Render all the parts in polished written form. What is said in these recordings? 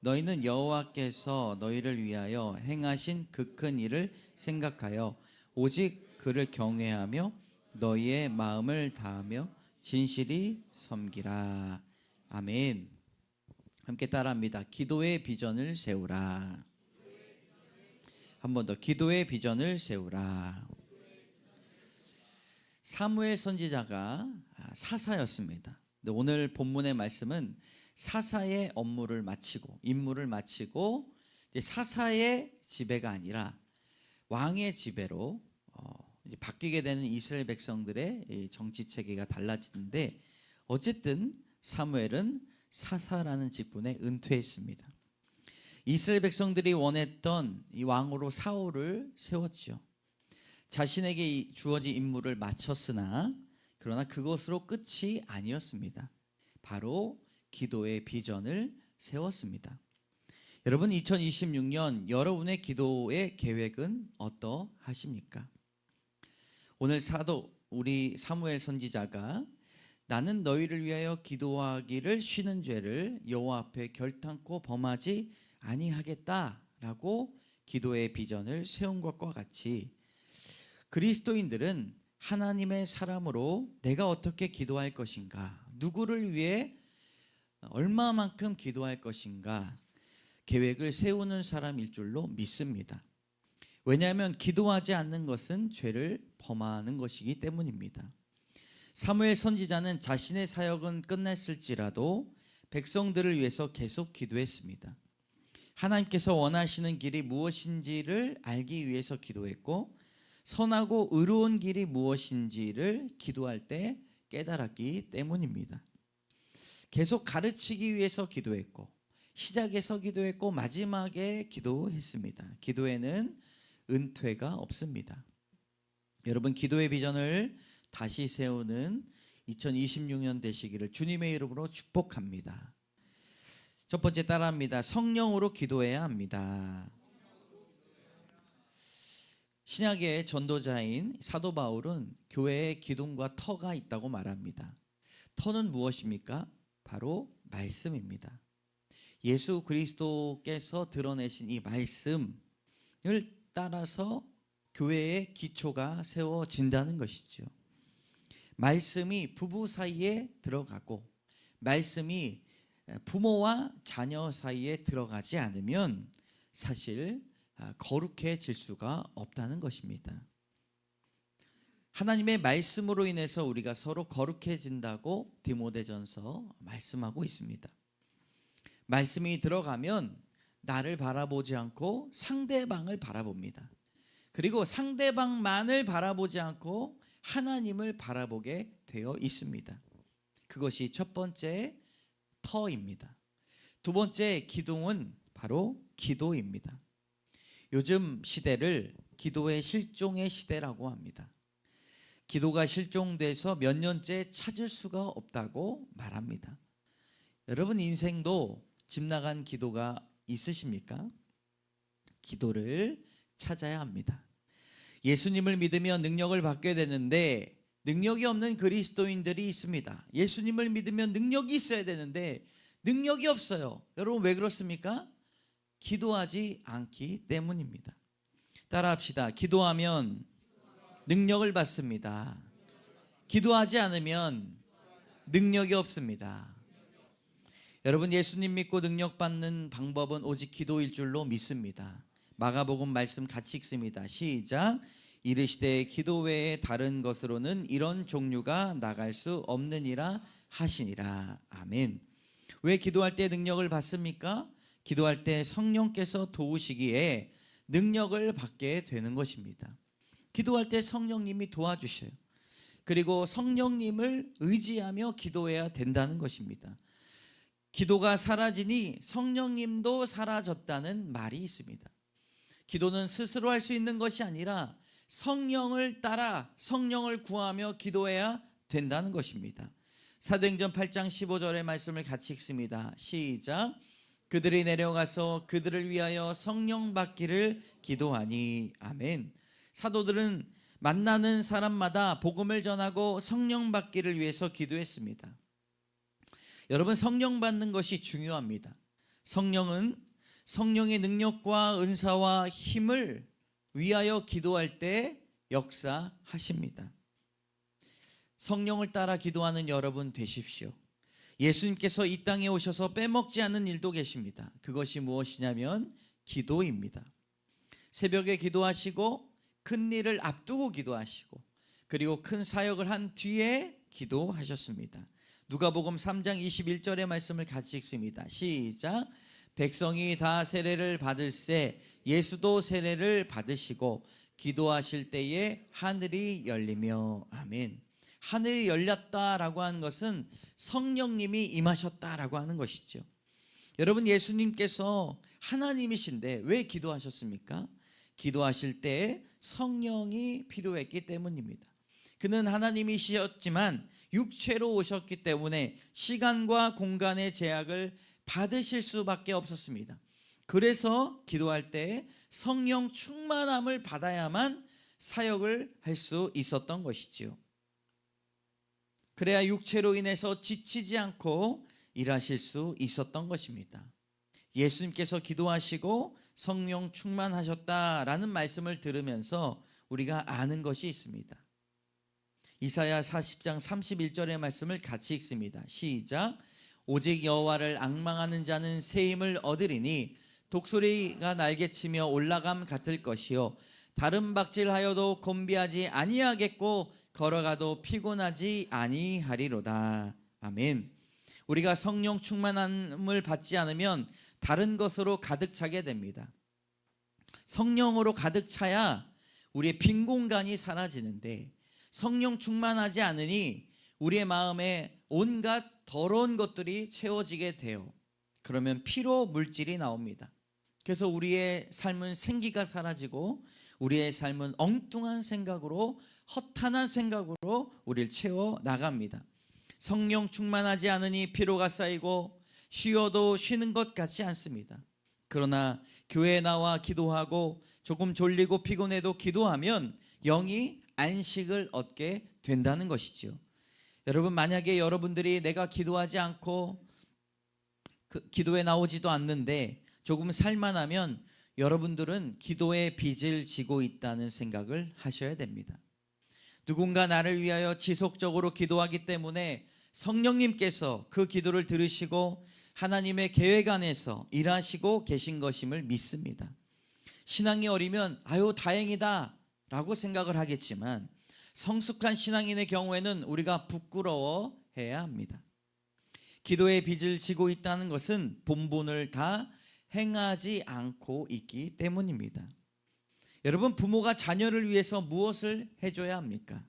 너희는 여호와께서 너희를 위하여 행하신 그 큰 일을 생각하여 오직 그를 경외하며 너희의 마음을 다하며 진실이 섬기라. 아멘. 함께 따라합니다. 기도의 비전을 세우라. 한 번 더, 기도의 비전을 세우라. 사무엘 선지자가 사사였습니다. 근데 오늘 본문의 말씀은 사사의 업무를 마치고 임무를 마치고 이제 사사의 지배가 아니라 왕의 지배로 이제 바뀌게 되는 이스라엘 백성들의 정치 체계가 달라지는데, 어쨌든 사무엘은 사사라는 직분에 은퇴했습니다. 이스라엘 백성들이 원했던 이 왕으로 사울을 세웠죠. 자신에게 주어진 임무를 마쳤으나 그러나 그것으로 끝이 아니었습니다. 바로 기도의 비전을 세웠습니다. 여러분, 2026년 여러분의 기도의 계획은 어떠하십니까? 오늘 사도 우리 사무엘 선지자가 나는 너희를 위하여 기도하기를 쉬는 죄를 여호와 앞에 결탄코 범하지 아니하겠다라고 기도의 비전을 세운 것과 같이, 그리스도인들은 하나님의 사람으로 내가 어떻게 기도할 것인가, 누구를 위해 얼마만큼 기도할 것인가 계획을 세우는 사람일 줄로 믿습니다. 왜냐하면 기도하지 않는 것은 죄를 범하는 것이기 때문입니다. 사무엘 선지자는 자신의 사역은 끝났을지라도 백성들을 위해서 계속 기도했습니다. 하나님께서 원하시는 길이 무엇인지를 알기 위해서 기도했고, 선하고 의로운 길이 무엇인지를 기도할 때 깨달았기 때문입니다. 계속 가르치기 위해서 기도했고, 시작에서 기도했고, 마지막에 기도했습니다. 기도에는 은퇴가 없습니다. 여러분, 기도의 비전을 다시 세우는 2026년 되시기를 주님의 이름으로 축복합니다. 첫 번째 따라합니다. 성령으로 기도해야 합니다. 신약의 전도자인 사도 바울은 교회에 기둥과 터가 있다고 말합니다. 터는 무엇입니까? 바로 말씀입니다. 예수 그리스도께서 드러내신 이 말씀을 따라서 교회의 기초가 세워진다는 것이죠. 말씀이 부부 사이에 들어가고 말씀이 부모와 자녀 사이에 들어가지 않으면 사실 거룩해질 수가 없다는 것입니다. 하나님의 말씀으로 인해서 우리가 서로 거룩해진다고 디모데전서 말씀하고 있습니다. 말씀이 들어가면 나를 바라보지 않고 상대방을 바라봅니다. 그리고 상대방만을 바라보지 않고 하나님을 바라보게 되어 있습니다. 그것이 첫 번째 터입니다. 두 번째 기둥은 바로 기도입니다. 요즘 시대를 기도의 실종의 시대라고 합니다. 기도가 실종돼서 몇 년째 찾을 수가 없다고 말합니다. 여러분, 인생도 집 나간 기도가 있으십니까? 기도를 찾아야 합니다. 예수님을 믿으면 능력을 받게 되는데 능력이 없는 그리스도인들이 있습니다. 예수님을 믿으면 능력이 있어야 되는데 능력이 없어요. 여러분, 왜 그렇습니까? 기도하지 않기 때문입니다. 따라합시다. 기도하면 능력을 받습니다. 기도하지 않으면 능력이 없습니다. 여러분, 예수님 믿고 능력 받는 방법은 오직 기도일 줄로 믿습니다. 마가복음 말씀 같이 읽습니다. 시작. 이르시되 기도 외에 다른 것으로는 이런 종류가 나갈 수 없느니라 하시니라. 아멘. 왜 기도할 때 능력을 받습니까? 기도할 때 성령께서 도우시기에 능력을 받게 되는 것입니다. 기도할 때 성령님이 도와주셔요. 그리고 성령님을 의지하며 기도해야 된다는 것입니다. 기도가 사라지니 성령님도 사라졌다는 말이 있습니다. 기도는 스스로 할 수 있는 것이 아니라 성령을 따라 성령을 구하며 기도해야 된다는 것입니다. 사도행전 8장 15절의 말씀을 같이 읽습니다. 시작. 그들이 내려가서 그들을 위하여 성령 받기를 기도하니. 아멘. 사도들은 만나는 사람마다 복음을 전하고 성령 받기를 위해서 기도했습니다. 여러분, 성령 받는 것이 중요합니다. 성령은 성령의 능력과 은사와 힘을 위하여 기도할 때 역사하십니다. 성령을 따라 기도하는 여러분 되십시오. 예수님께서 이 땅에 오셔서 빼먹지 않는 일도 계십니다. 그것이 무엇이냐면 기도입니다. 새벽에 기도하시고 큰 일을 앞두고 기도하시고 그리고 큰 사역을 한 뒤에 기도하셨습니다. 누가복음 3장 21절의 말씀을 같이 읽습니다. 시작. 백성이 다 세례를 받을새 예수도 세례를 받으시고 기도하실 때에 하늘이 열리며. 아멘. 하늘이 열렸다라고 하는 것은 성령님이 임하셨다라고 하는 것이죠. 여러분, 예수님께서 하나님이신데 왜 기도하셨습니까? 기도하실 때 성령이 필요했기 때문입니다. 그는 하나님이셨지만 육체로 오셨기 때문에 시간과 공간의 제약을 받으실 수밖에 없었습니다. 그래서 기도할 때 성령 충만함을 받아야만 사역을 할 수 있었던 것이지요. 그래야 육체로 인해서 지치지 않고 일하실 수 있었던 것입니다. 예수님께서 기도하시고 성령 충만하셨다라는 말씀을 들으면서 우리가 아는 것이 있습니다. 이사야 40장 31절의 말씀을 같이 읽습니다. 시작. 오직 여호와를 앙망하는 자는 새 힘을 얻으리니 독수리가 날개치며 올라감 같을 것이요 다른 박질하여도 곤비하지 아니하겠고 걸어가도 피곤하지 아니하리로다. 아멘. 우리가 성령 충만함을 받지 않으면 다른 것으로 가득 차게 됩니다. 성령으로 가득 차야 우리의 빈 공간이 사라지는데 성령 충만하지 않으니 우리의 마음에 온갖 더러운 것들이 채워지게 돼요. 그러면 피로 물질이 나옵니다. 그래서 우리의 삶은 생기가 사라지고 우리의 삶은 엉뚱한 생각으로 허탄한 생각으로 우리를 채워 나갑니다. 성령 충만하지 않으니 피로가 쌓이고 쉬어도 쉬는 것 같지 않습니다. 그러나 교회에 나와 기도하고 조금 졸리고 피곤해도 기도하면 영이 안식을 얻게 된다는 것이죠. 여러분, 만약에 여러분들이 내가 기도하지 않고 기도에 나오지도 않는데 조금 살만하면 여러분들은 기도의 빚을 지고 있다는 생각을 하셔야 됩니다. 누군가 나를 위하여 지속적으로 기도하기 때문에 성령님께서 그 기도를 들으시고 하나님의 계획 안에서 일하시고 계신 것임을 믿습니다. 신앙이 어리면 아유 다행이다 라고 생각을 하겠지만 성숙한 신앙인의 경우에는 우리가 부끄러워해야 합니다. 기도의 빚을 지고 있다는 것은 본분을 다 행하지 않고 있기 때문입니다. 여러분, 부모가 자녀를 위해서 무엇을 해줘야 합니까?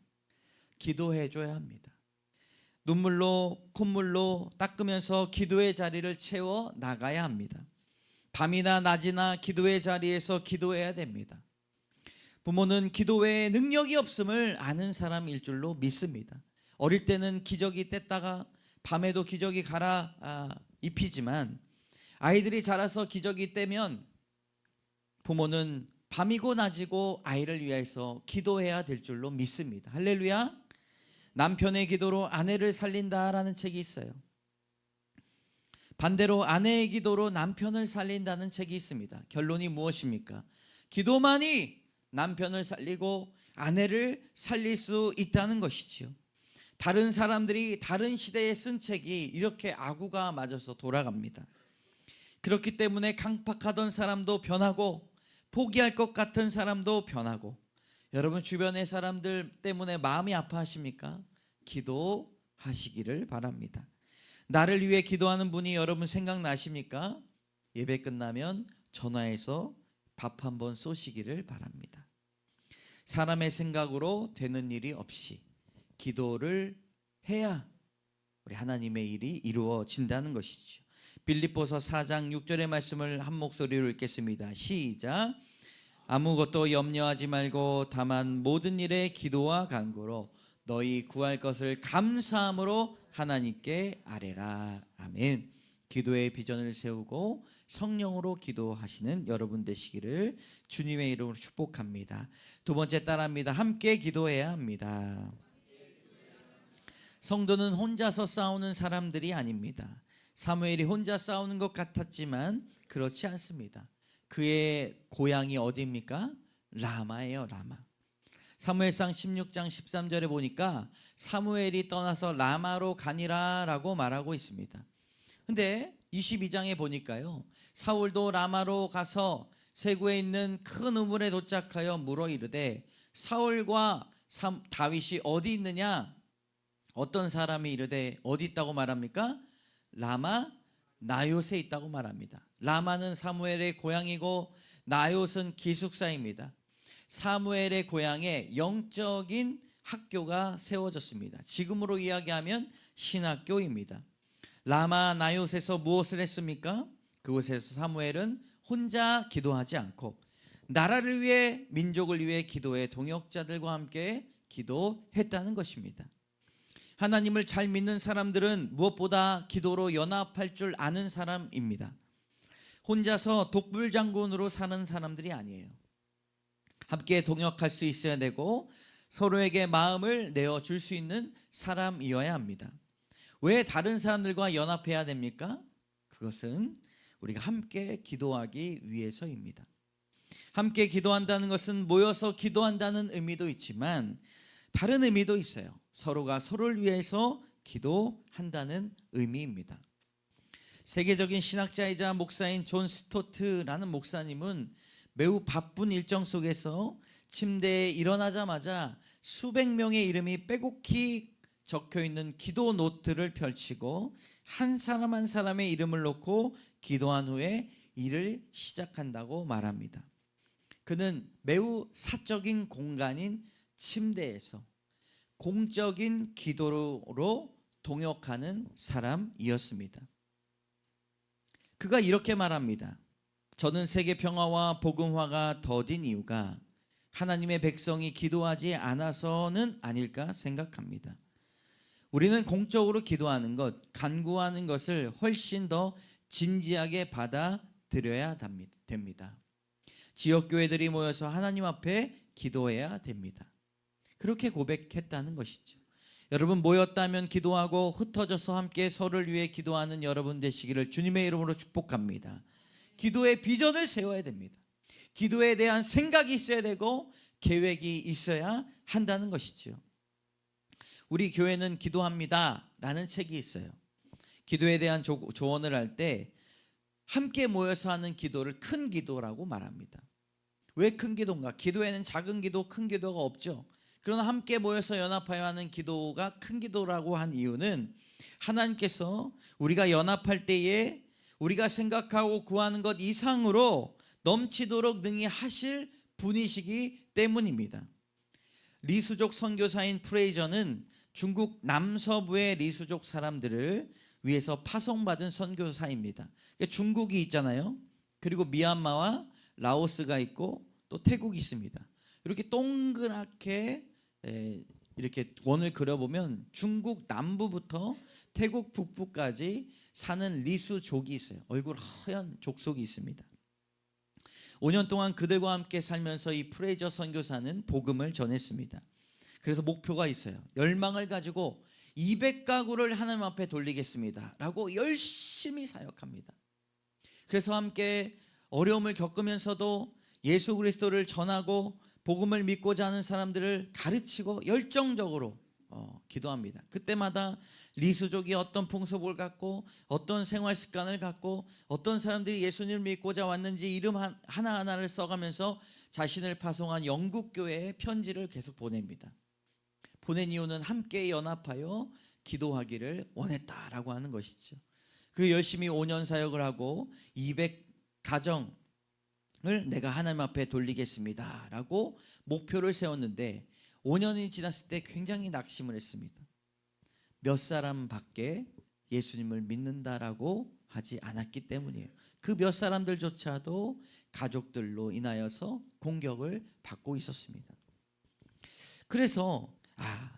기도해줘야 합니다. 눈물로 콧물로 닦으면서 기도의 자리를 채워 나가야 합니다. 밤이나 낮이나 기도의 자리에서 기도해야 됩니다. 부모는 기도 외에 능력이 없음을 아는 사람일 줄로 믿습니다. 어릴 때는 기저귀 뗐다가 밤에도 기저귀 갈아 입히지만 아이들이 자라서 기저귀 떼면 부모는 밤이고 낮이고 아이를 위해서 기도해야 될 줄로 믿습니다. 할렐루야. 남편의 기도로 아내를 살린다라는 책이 있어요. 반대로 아내의 기도로 남편을 살린다는 책이 있습니다. 결론이 무엇입니까? 기도만이 남편을 살리고 아내를 살릴 수 있다는 것이지요. 다른 사람들이 다른 시대에 쓴 책이 이렇게 아구가 맞아서 돌아갑니다. 그렇기 때문에 강팍하던 사람도 변하고 포기할 것 같은 사람도 변하고, 여러분 주변의 사람들 때문에 마음이 아파하십니까? 기도하시기를 바랍니다. 나를 위해 기도하는 분이 여러분 생각나십니까? 예배 끝나면 전화해서 밥 한번 쏘시기를 바랍니다. 사람의 생각으로 되는 일이 없이 기도를 해야 우리 하나님의 일이 이루어진다는 것이죠. 빌립보서 4장 6절의 말씀을 한 목소리로 읽겠습니다. 시작. 아무것도 염려하지 말고 다만 모든 일에 기도와 간구로 너희 구할 것을 감사함으로 하나님께 아뢰라. 아멘. 기도의 비전을 세우고 성령으로 기도하시는 여러분 되시기를 주님의 이름으로 축복합니다. 두 번째 따라합니다. 함께 기도해야 합니다. 성도는 혼자서 싸우는 사람들이 아닙니다. 사무엘이 혼자 싸우는 것 같았지만 그렇지 않습니다. 그의 고향이 어디입니까? 라마예요, 라마. 사무엘상 16장 13절에 보니까 사무엘이 떠나서 라마로 가니라라고 말하고 있습니다. 근데 22장에 보니까요, 사울도 라마로 가서 세구에 있는 큰 우물에 도착하여 물어 이르되 사울과 다윗이 어디 있느냐? 어떤 사람이 이르되 어디 있다고 말합니까? 라마 나요스에 있다고 말합니다. 라마는 사무엘의 고향이고 나요스는 기숙사입니다. 사무엘의 고향에 영적인 학교가 세워졌습니다. 지금으로 이야기하면 신학교입니다. 라마 나요스에서 무엇을 했습니까? 그곳에서 사무엘은 혼자 기도하지 않고 나라를 위해, 민족을 위해 기도해 동역자들과 함께 기도했다는 것입니다. 하나님을 잘 믿는 사람들은 무엇보다 기도로 연합할 줄 아는 사람입니다. 혼자서 독불장군으로 사는 사람들이 아니에요. 함께 동역할 수 있어야 되고 서로에게 마음을 내어줄 수 있는 사람이어야 합니다. 왜 다른 사람들과 연합해야 됩니까? 그것은 우리가 함께 기도하기 위해서입니다. 함께 기도한다는 것은 모여서 기도한다는 의미도 있지만 다른 의미도 있어요. 서로가 서로를 위해서 기도한다는 의미입니다. 세계적인 신학자이자 목사인 존 스토트라는 목사님은 매우 바쁜 일정 속에서 침대에 일어나자마자 수백 명의 이름이 빼곡히 적혀있는 기도 노트를 펼치고 한 사람 한 사람의 이름을 놓고 기도한 후에 일을 시작한다고 말합니다. 그는 매우 사적인 공간인 침대에서 공적인 기도로 동역하는 사람이었습니다. 그가 이렇게 말합니다. 저는 세계 평화와 복음화가 더딘 이유가 하나님의 백성이 기도하지 않아서는 아닐까 생각합니다. 우리는 공적으로 기도하는 것, 간구하는 것을 훨씬 더 진지하게 받아들여야 됩니다. 지역교회들이 모여서 하나님 앞에 기도해야 됩니다. 그렇게 고백했다는 것이죠. 여러분 모였다면 기도하고 흩어져서 함께 서로를 위해 기도하는 여러분 되시기를 주님의 이름으로 축복합니다. 기도의 비전을 세워야 됩니다. 기도에 대한 생각이 있어야 되고 계획이 있어야 한다는 것이죠. 우리 교회는 기도합니다 라는 책이 있어요. 기도에 대한 조언을 할 때 함께 모여서 하는 기도를 큰 기도라고 말합니다. 왜 큰 기도인가? 기도에는 작은 기도, 큰 기도가 없죠. 그러나 함께 모여서 연합하여 하는 기도가 큰 기도라고 한 이유는 하나님께서 우리가 연합할 때에 우리가 생각하고 구하는 것 이상으로 넘치도록 능히 하실 분이시기 때문입니다. 리수족 선교사인 프레이저는 중국 남서부의 리수족 사람들을 위해서 파송받은 선교사입니다. 중국이 있잖아요. 그리고 미얀마와 라오스가 있고 또 태국이 있습니다. 이렇게 동그랗게 이렇게 원을 그려보면 중국 남부부터 태국 북부까지 사는 리수족이 있어요. 얼굴 하얀 족속이 있습니다. 5년 동안 그들과 함께 살면서 이 프레이저 선교사는 복음을 전했습니다. 그래서 목표가 있어요. 열망을 가지고 200가구를 하나님 앞에 돌리겠습니다 라고 열심히 사역합니다. 그래서 함께 어려움을 겪으면서도 예수 그리스도를 전하고 복음을 믿고자 하는 사람들을 가르치고 열정적으로 기도합니다. 그때마다 리수족이 어떤 풍습을 갖고 어떤 생활 습관을 갖고 어떤 사람들이 예수님을 믿고자 왔는지 이름 하나하나를 써가면서 자신을 파송한 영국 교회에 편지를 계속 보냅니다. 보낸 이유는 함께 연합하여 기도하기를 원했다라고 하는 것이죠. 그리고 열심히 5년 사역을 하고 200가정을 내가 하나님 앞에 돌리겠습니다 라고 목표를 세웠는데 5년이 지났을 때 굉장히 낙심을 했습니다. 몇 사람밖에 예수님을 믿는다라고 하지 않았기 때문이에요. 그 몇 사람들조차도 가족들로 인하여서 공격을 받고 있었습니다. 그래서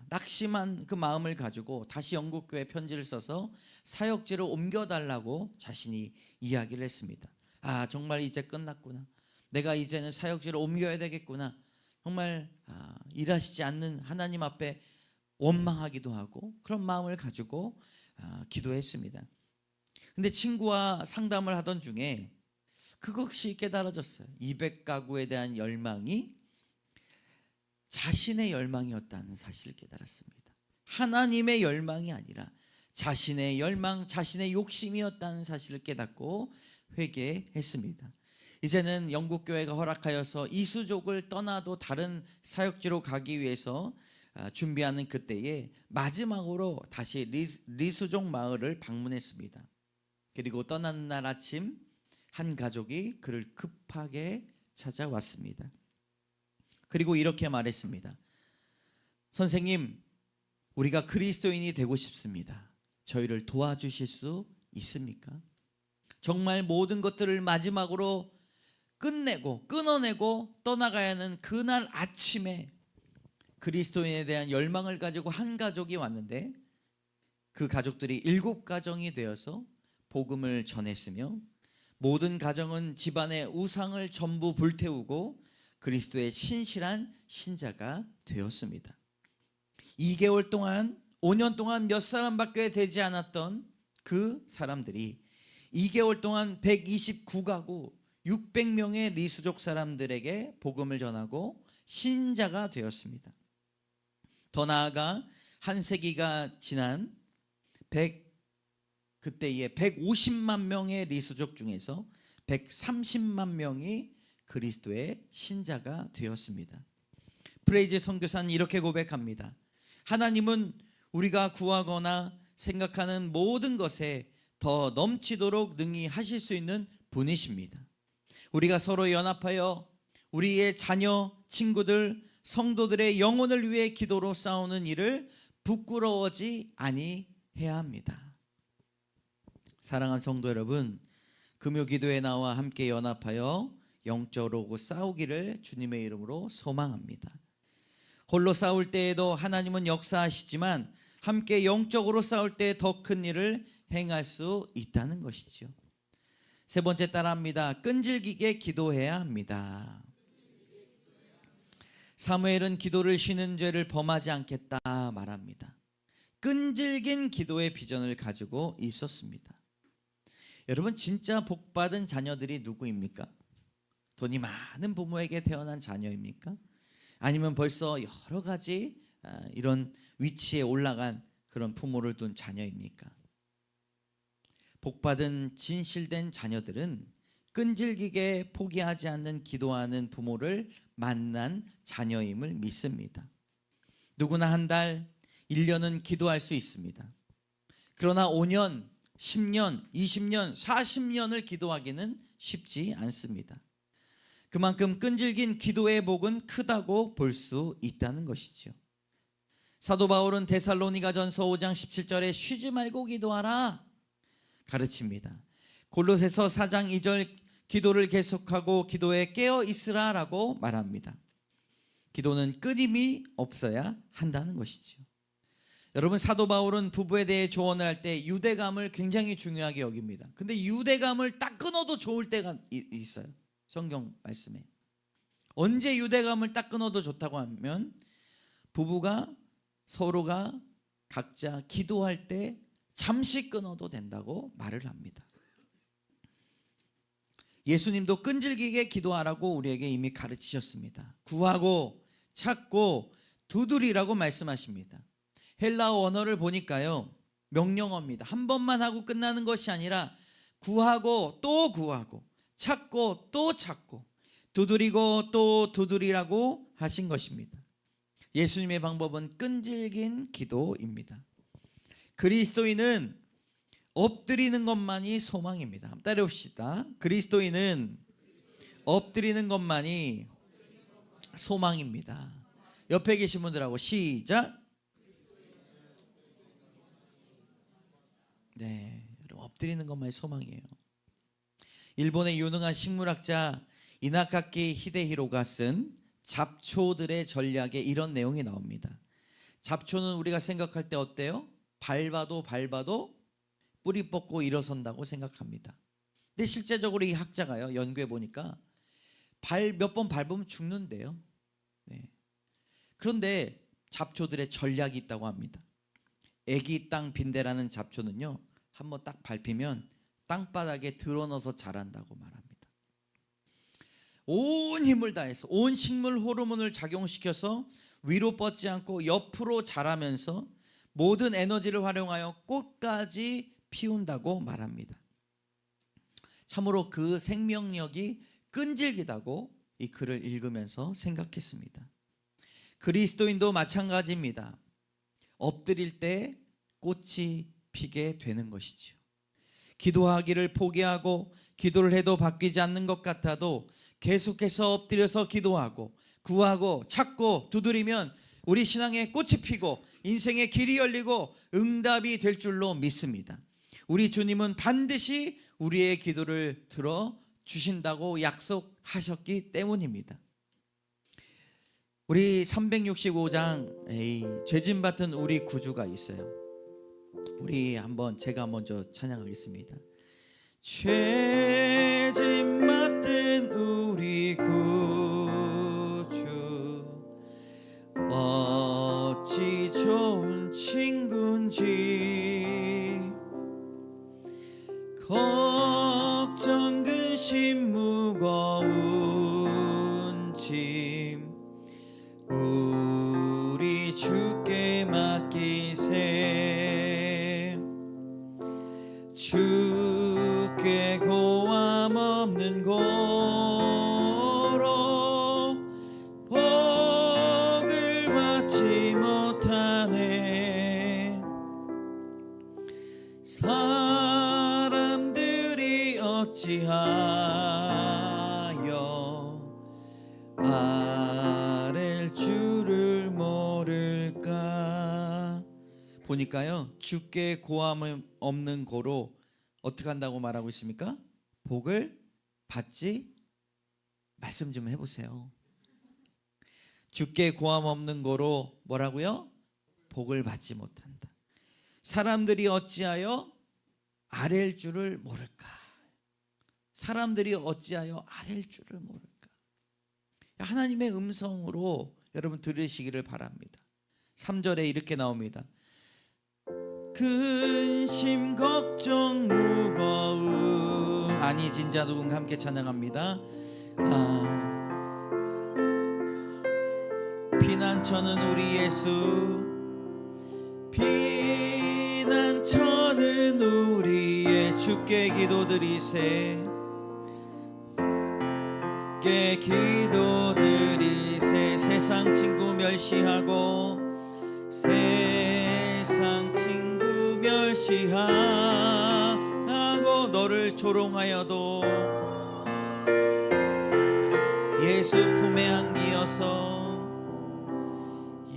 낙심한 그 마음을 가지고 다시 영국교회 편지를 써서 사역지를 옮겨달라고 자신이 이야기를 했습니다. 정말 이제 끝났구나. 내가 이제는 사역지를 옮겨야 되겠구나. 정말 일하시지 않는 하나님 앞에 원망하기도 하고 그런 마음을 가지고 기도했습니다. 근데 친구와 상담을 하던 중에 그것이 깨달아졌어요. 200가구에 대한 열망이 자신의 열망이었다는 사실을 깨달았습니다. 하나님의 열망이 아니라 자신의 열망, 자신의 욕심이었다는 사실을 깨닫고 회개했습니다. 이제는 영국 교회가 허락하여서 이수족을 떠나도 다른 사역지로 가기 위해서 준비하는 그때에 마지막으로 다시 리수족 마을을 방문했습니다. 그리고 떠나는 날 아침 한 가족이 그를 급하게 찾아왔습니다. 그리고 이렇게 말했습니다. 선생님, 우리가 그리스도인이 되고 싶습니다. 저희를 도와주실 수 있습니까? 정말 모든 것들을 마지막으로 끊어내고 떠나가야 하는 그날 아침에 그리스도인에 대한 열망을 가지고 한 가족이 왔는데 그 가족들이 7가정이 되어서 복음을 전했으며 모든 가정은 집안의 우상을 전부 불태우고 그리스도의 신실한 신자가 되었습니다. 2개월 동안 5년 동안 몇 사람밖에 되지 않았던 그 사람들이 2개월 동안 129가구 600명의 리수족 사람들에게 복음을 전하고 신자가 되었습니다. 더 나아가 한 세기가 지난 그때에 150만 명의 리수족 중에서 130만 명이 그리스도의 신자가 되었습니다. 프레이즈 선교사는 이렇게 고백합니다. 하나님은 우리가 구하거나 생각하는 모든 것에 더 넘치도록 능히 하실 수 있는 분이십니다. 우리가 서로 연합하여 우리의 자녀, 친구들, 성도들의 영혼을 위해 기도로 싸우는 일을 부끄러워하지 아니해야 합니다. 사랑하는 성도 여러분, 금요 기도에 나와 함께 연합하여 영적으로 싸우기를 주님의 이름으로 소망합니다. 홀로 싸울 때에도 하나님은 역사하시지만 함께 영적으로 싸울 때 더 큰 일을 행할 수 있다는 것이죠. 세 번째 따라합니다. 끈질기게 기도해야 합니다. 사무엘은 기도를 쉬는 죄를 범하지 않겠다 말합니다. 끈질긴 기도의 비전을 가지고 있었습니다. 여러분, 진짜 복받은 자녀들이 누구입니까? 돈이 많은 부모에게 태어난 자녀입니까? 아니면 벌써 여러 가지 이런 위치에 올라간 그런 부모를 둔 자녀입니까? 복받은 진실된 자녀들은 끈질기게 포기하지 않는 기도하는 부모를 만난 자녀임을 믿습니다. 누구나 한 달, 1년은 기도할 수 있습니다. 그러나 5년, 10년, 20년, 40년을 기도하기는 쉽지 않습니다. 그만큼 끈질긴 기도의 복은 크다고 볼 수 있다는 것이죠. 사도 바울은 데살로니가전서 5장 17절에 쉬지 말고 기도하라 가르칩니다. 골로새서 4장 2절 기도를 계속하고 기도에 깨어 있으라라고 말합니다. 기도는 끊임이 없어야 한다는 것이죠. 여러분, 사도 바울은 부부에 대해 조언을 할 때 유대감을 굉장히 중요하게 여깁니다. 근데 유대감을 딱 끊어도 좋을 때가 있어요. 성경 말씀에. 언제 유대감을 딱 끊어도 좋다고 하면 부부가 서로가 각자 기도할 때 잠시 끊어도 된다고 말을 합니다. 예수님도 끈질기게 기도하라고 우리에게 이미 가르치셨습니다. 구하고 찾고 두드리라고 말씀하십니다. 헬라어 언어를 보니까요, 명령어입니다. 한 번만 하고 끝나는 것이 아니라 구하고 또 구하고 찾고 또 찾고 두드리고 또 두드리라고 하신 것입니다. 예수님의 방법은 끈질긴 기도입니다. 그리스도인은 엎드리는 것만이 소망입니다. 한번 따라해봅시다. 그리스도인은 엎드리는 것만이 소망입니다. 옆에 계신 분들하고 시작. 네, 엎드리는 것만이 소망이에요. 일본의 유능한 식물학자 이나카키 히데히로가 쓴 잡초들의 전략에 이런 내용이 나옵니다. 잡초는 우리가 생각할 때 어때요? 밟아도 뿌리 뻗고 일어선다고 생각합니다. 근데 실제적으로 이 학자가요, 연구해 보니까 몇 번 밟으면 죽는데요. 네. 그런데 잡초들의 전략이 있다고 합니다. 애기 땅 빈대라는 잡초는요, 한번 딱 밟히면 땅바닥에 드러넣어서 자란다고 말합니다. 온 힘을 다해서 온 식물 호르몬을 작용시켜서 위로 뻗지 않고 옆으로 자라면서 모든 에너지를 활용하여 꽃까지 피운다고 말합니다. 참으로 그 생명력이 끈질기다고 이 글을 읽으면서 생각했습니다. 그리스도인도 마찬가지입니다. 엎드릴 때 꽃이 피게 되는 것이죠. 기도하기를 포기하고 기도를 해도 바뀌지 않는 것 같아도 계속해서 엎드려서 기도하고 구하고 찾고 두드리면 우리 신앙에 꽃이 피고 인생의 길이 열리고 응답이 될 줄로 믿습니다. 우리 주님은 반드시 우리의 기도를 들어주신다고 약속하셨기 때문입니다. 우리 365장 죄짐 받은 우리 구주가 있어요. 우리 제가 먼저 찬양하겠습니다. 죄짐 맡은 우리 구주 어찌 좋은 친구인지 걱정 근심 무거운 짐 우리 주께 맡기세 주께 고함 없는 고로 복을 받지 못하네 사람들이 어찌하여 아랠 줄을 모를까. 보니까요 주께 고함 없는 고로 어떻게 한다고 말하고 있습니까? 복을 받지 말씀 좀 해보세요. 주께 고함 없는 고로 뭐라고요? 복을 받지 못한다. 사람들이 어찌하여 아랠 줄을 모를까. 사람들이 어찌하여 아랠 줄을 모를까. 하나님의 음성으로 여러분 들으시기를 바랍니다. 3절에 이렇게 나옵니다. 근심 걱정 무거운 아니 진짜 누군가 함께 찬양합니다. 피난처는 우리 예수 피난처는 우리의 주께 기도드리세 주께 기도드리세 세상 친구 멸시하고 세상 친구 멸시하고 너를 조롱하여도 예수 품에 안기어서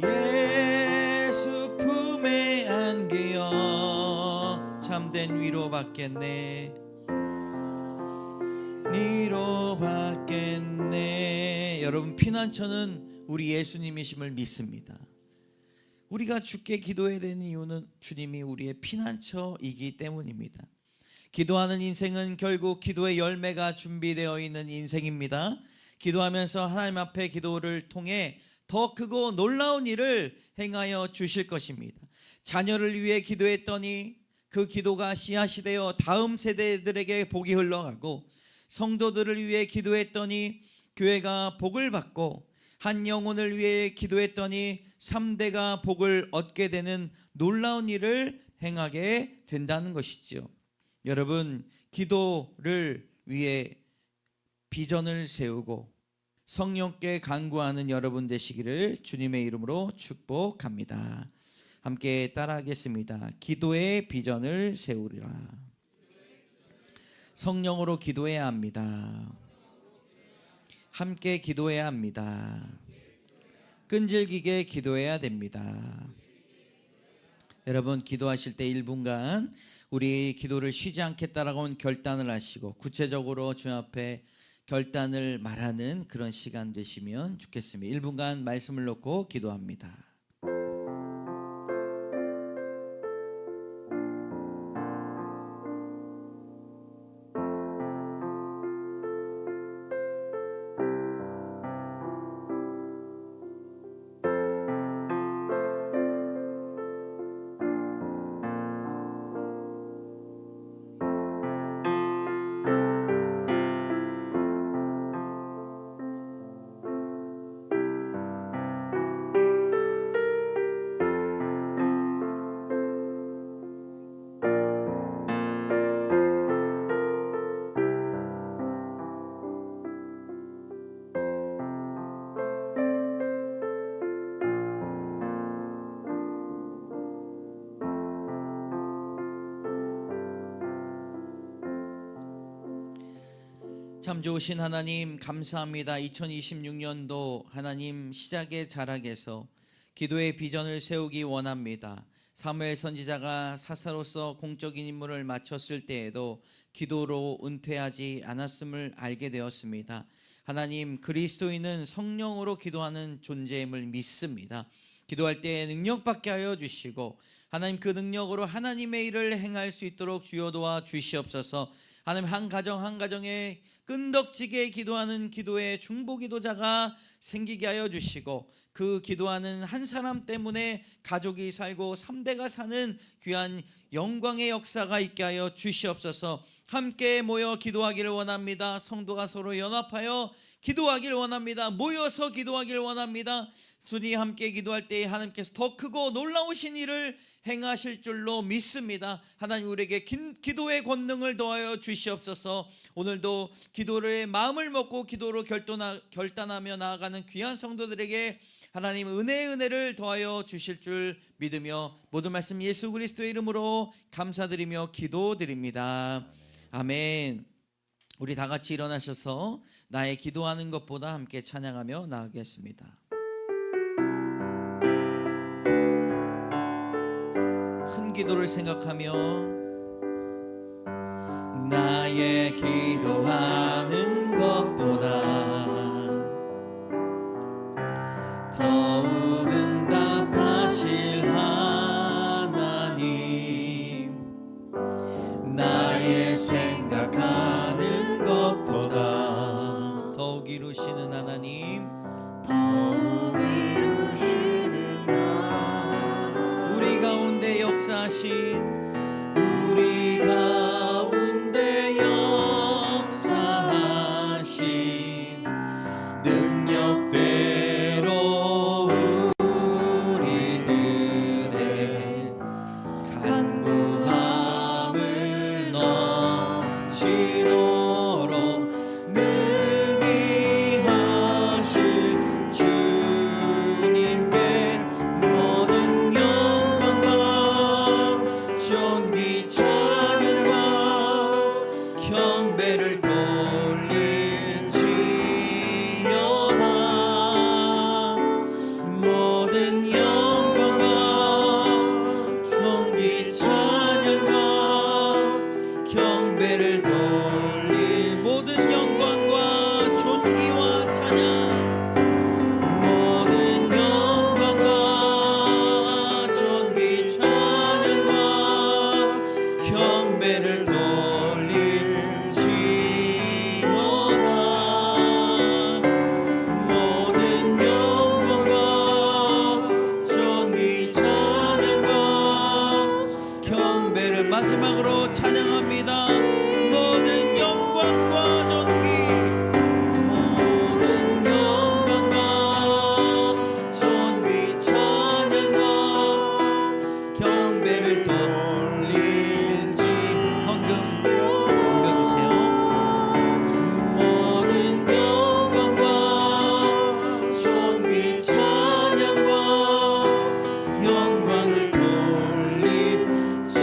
예수 품에 안기어 참된 위로받겠네 위로받겠네. 여러분 피난처는 우리 예수님이심을 믿습니다. 우리가 주께 기도해야 되는 이유는 주님이 우리의 피난처이기 때문입니다. 기도하는 인생은 결국 기도의 열매가 준비되어 있는 인생입니다. 기도하면서 하나님 앞에 기도를 통해 더 크고 놀라운 일을 행하여 주실 것입니다. 자녀를 위해 기도했더니 그 기도가 씨앗이 되어 다음 세대들에게 복이 흘러가고 성도들을 위해 기도했더니 교회가 복을 받고 한 영혼을 위해 기도했더니 3대가 복을 얻게 되는 놀라운 일을 행하게 된다는 것이죠. 여러분 기도를 위해 비전을 세우고 성령께 간구하는 여러분 되시기를 주님의 이름으로 축복합니다. 함께 따라하겠습니다. 기도의 비전을 세우리라. 성령으로 기도해야 합니다. 함께 기도해야 합니다. 끈질기게 기도해야 됩니다. 여러분 기도하실 때 1분간 우리 기도를 쉬지 않겠다라고 결단을 하시고 구체적으로 주님 앞에 결단을 말하는 그런 시간 되시면 좋겠습니다. 1분간 말씀을 놓고 기도합니다. 참 좋으신 하나님 감사합니다. 2026년도 하나님 시작의 자락에서 기도의 비전을 세우기 원합니다. 사무엘 선지자가 사사로서 공적인 임무를 마쳤을 때에도 기도로 은퇴하지 않았음을 알게 되었습니다. 하나님, 그리스도인은 성령으로 기도하는 존재임을 믿습니다. 기도할 때 능력받게 하여 주시고 하나님, 그 능력으로 하나님의 일을 행할 수 있도록 주여 도와 주시옵소서. 하나님, 한 가정 한 가정에 끈덕지게 기도하는 기도의 중보기도자가 생기게 하여 주시고, 그 기도하는 한 사람 때문에 가족이 살고 3대가 사는 귀한 영광의 역사가 있게 하여 주시옵소서. 함께 모여 기도하기를 원합니다. 성도가 서로 연합하여 기도하기를 원합니다. 모여서 기도하기를 원합니다. 주님 함께 기도할 때 하나님께서 더 크고 놀라우신 일을 행하실 줄로 믿습니다. 하나님, 우리에게 기도의 권능을 더하여 주시옵소서. 오늘도 기도의 마음을 먹고 기도로 결단하며 나아가는 귀한 성도들에게 하나님 은혜를 더하여 주실 줄 믿으며 모든 말씀 예수 그리스도의 이름으로 감사드리며 기도드립니다. 아멘. 우리 다 같이 일어나셔서 나의 기도하는 것보다 함께 찬양하며 나아가겠습니다. 큰 기도를 생각하며 나의 기도하는 것보다 더욱 응답하실 하나님, 나의 생각하는 것보다 더욱 이루시는 하나님, 더욱 이루시는 하나님, 우리 가운데 역사하신 우리 가운데 역사하신 능력대로 우리들의 간구함을 넘치도록 능히 하실 주님께 모든 영광과 존귀 찬양과 경배를 돌릴지어다. 모든 영광과 존귀 찬양과 경배를 돌릴 모든 영광과 존귀와 찬양, 모든 영광과 존귀 찬양과 경배를 돌릴지어다. 모든 영광과 존귀 찬양과 경배를 마지막으로 찬양합니다. 모든 영광과 존귀, 모든 영광과 존귀 찬양과 경배를 돌릴지. 헌금 올려주세요. 모든 영광과 존귀 찬양과 영광을 돌릴지어다.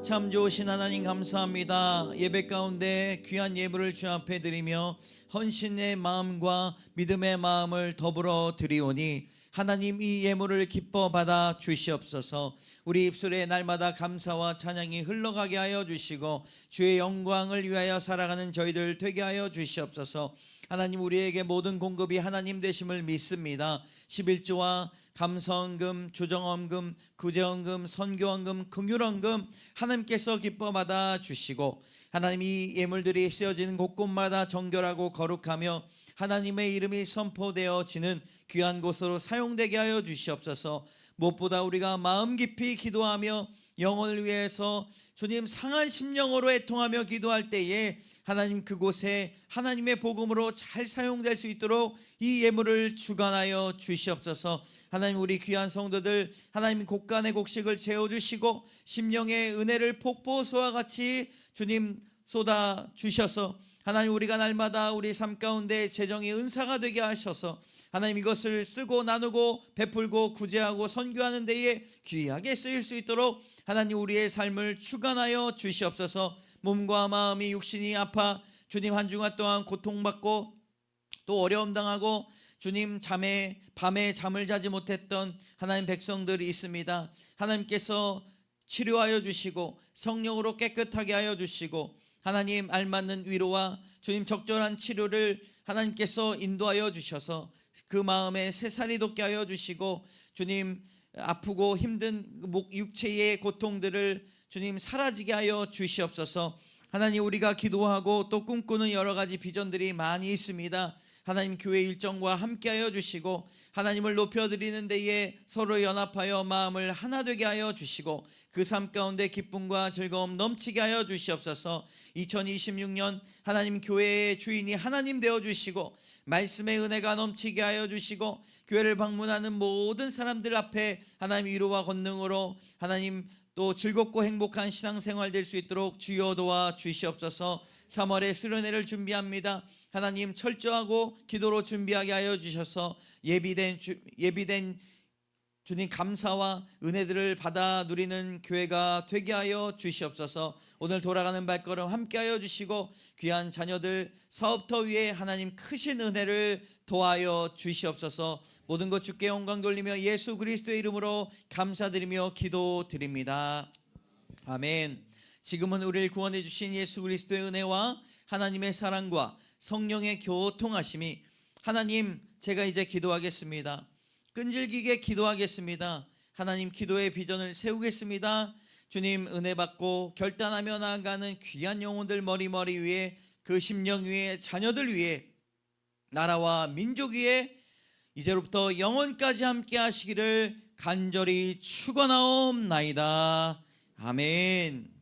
참 좋으신 하나님 감사합니다. 예배 가운데 귀한 예물을 주 앞에 드리며 헌신의 마음과 믿음의 마음을 더불어 드리오니 하나님, 이 예물을 기뻐 받아 주시옵소서. 우리 입술에 날마다 감사와 찬양이 흘러가게 하여 주시고 주의 영광을 위하여 살아가는 저희들 되게 하여 주시옵소서. 하나님, 우리에게 모든 공급이 하나님 되심을 믿습니다. 11조와 감사헌금, 조정헌금, 구제헌금, 선교헌금, 긍휼헌금 하나님께서 기뻐 받아 주시고 하나님, 이 예물들이 쓰여지는 곳곳마다 정결하고 거룩하며 하나님의 이름이 선포되어지는 귀한 곳으로 사용되게 하여 주시옵소서. 무엇보다 우리가 마음 깊이 기도하며 영혼을 위해서 주님 상한 심령으로 애통하며 기도할 때에 하나님, 그곳에 하나님의 복음으로 잘 사용될 수 있도록 이 예물을 주관하여 주시옵소서. 하나님, 우리 귀한 성도들 하나님 곡간의 곡식을 채워주시고 심령의 은혜를 폭포수와 같이 주님 쏟아 주셔서 하나님, 우리가 날마다 우리 삶 가운데 재정의 은사가 되게 하셔서 하나님, 이것을 쓰고 나누고 베풀고 구제하고 선교하는 데에 귀하게 쓰일 수 있도록 하나님 우리의 삶을 주관하여 주시옵소서. 몸과 마음이 육신이 아파 주님 한 주간 동안 고통받고 또 어려움 당하고 주님 밤에 잠을 자지 못했던 하나님 백성들이 있습니다. 하나님께서 치료하여 주시고 성령으로 깨끗하게 하여 주시고 하나님 알맞는 위로와 주님 적절한 치료를 하나님께서 인도하여 주셔서 그 마음에 새살이 돋게 하여 주시고 주님 아프고 힘든 육체의 고통들을 주님 사라지게 하여 주시옵소서. 하나님 우리가 기도하고 또 꿈꾸는 여러 가지 비전들이 많이 있습니다. 하나님 교회 일정과 함께하여 주시고 하나님을 높여드리는 데에 서로 연합하여 마음을 하나 되게 하여 주시고 그 삶 가운데 기쁨과 즐거움 넘치게 하여 주시옵소서. 2026년 하나님 교회의 주인이 하나님 되어 주시고 말씀의 은혜가 넘치게 하여 주시고 교회를 방문하는 모든 사람들 앞에 하나님 위로와 권능으로 하나님 또 즐겁고 행복한 신앙생활 될 수 있도록 주여 도와 주시옵소서. 3월에 수련회를 준비합니다. 하나님 철저하고 기도로 준비하게 하여 주셔서 예비된 주님 감사와 은혜들을 받아 누리는 교회가 되게 하여 주시옵소서. 오늘 돌아가는 발걸음 함께 하여 주시고 귀한 자녀들 사업터 위에 하나님 크신 은혜를 도하여 주시옵소서. 모든 것 주께 영광 돌리며 예수 그리스도의 이름으로 감사드리며 기도드립니다. 아멘. 지금은 우리를 구원해 주신 예수 그리스도의 은혜와 하나님의 사랑과 성령의 교통하심이 하나님 제가 이제 기도하겠습니다. 끈질기게 기도하겠습니다. 하나님 기도의 비전을 세우겠습니다. 주님 은혜 받고 결단하며 나아가는 귀한 영혼들 머리 위에 그 심령 위에 자녀들 위에 나라와 민족 위에 이제로부터 영원까지 함께 하시기를 간절히 축원하옵나이다. 아멘.